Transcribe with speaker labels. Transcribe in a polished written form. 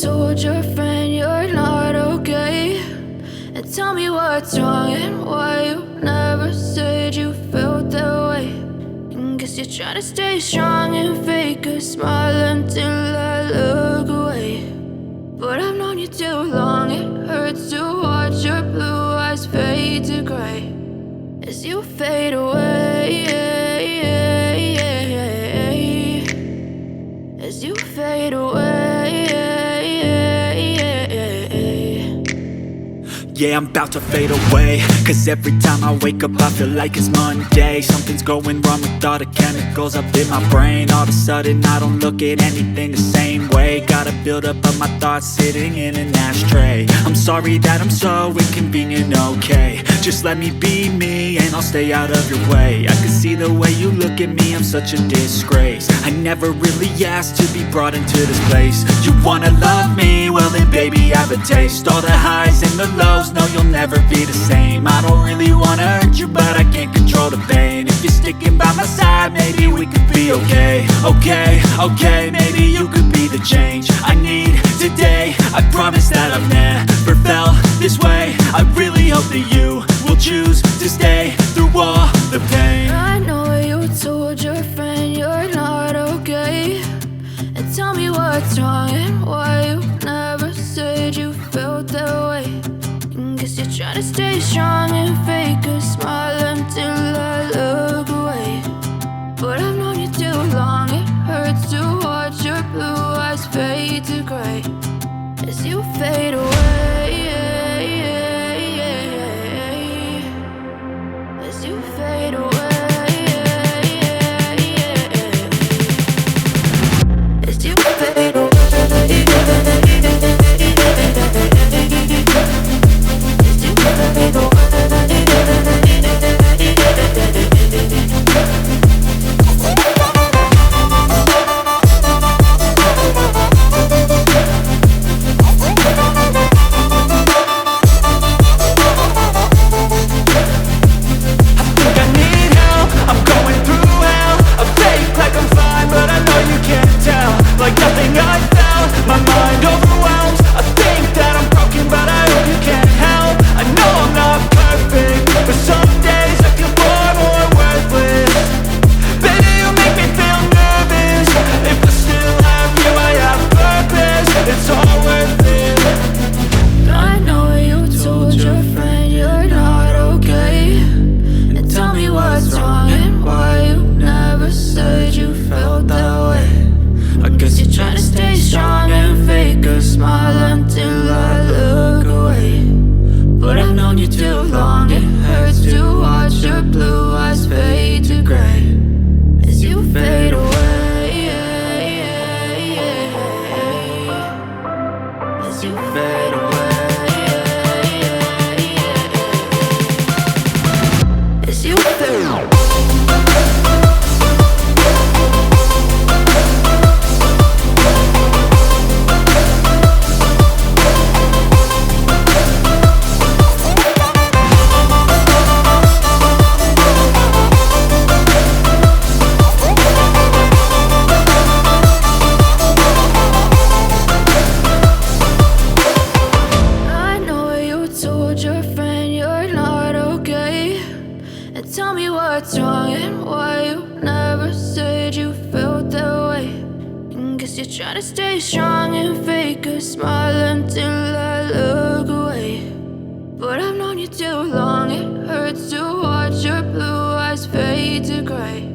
Speaker 1: told your friend you're not okay, and tell me what's wrong and why you never said you felt that way. And guess you're trying to stay strong and fake a smile until I look away. But I've known you too long, it hurts to watch your blue eyes fade to gray as you fade away, as you fade away.
Speaker 2: Yeah, I'm about to fade away, cause every time I wake up I feel like it's Monday. Something's going wrong with all the chemicals up in my brain. All of a sudden I don't look at anything the same way. Gotta build up of my thoughts sitting in an ashtray. I'm sorry that I'm so inconvenient, okay. Just let me be me and I'll stay out of your way. I can see the way you look at me, I'm such a disgrace. I never really asked to be brought into this place. You wanna love me? Well then baby I have a taste. All the highs and the lows, no you'll never be the same. I don't really wanna hurt you but I can't control the pain. If you're sticking by my side maybe we could be okay. Okay, maybe you could be the change I need today. I promise that I've never felt this way. I really hope that you will choose to stay through all the pain.
Speaker 1: I know you told your friend you're not okay, and tell me what's wrong and why you never said you felt that way. And guess you're trying to stay strong and fake a smile until I look away. But I've known you too long, it hurts to watch your blue eyes fade to gray as you fade away, as you fade away, as you fade away.
Speaker 2: Like nothing I felt, my mind overwhelmed. I think that I'm broken but I hope you can't help. I know I'm not perfect, but some days I feel far more worthless. Baby, you make me feel nervous. If I still have you, I have purpose. It's all worth it.
Speaker 1: I know you told your friend you're not okay, and tell me what's wrong and why you never said you felt that way. I guess you're trying to stay strong and fake a smile until I look away. But I've known you too long, it hurts to watch your blue eyes fade to gray as you fade away, as you fade away, as you fade away. Tell me what's wrong and why you never said you felt that way. And guess you're trying to stay strong and fake a smile until I look away. But I've known you too long, it hurts to watch your blue eyes fade to gray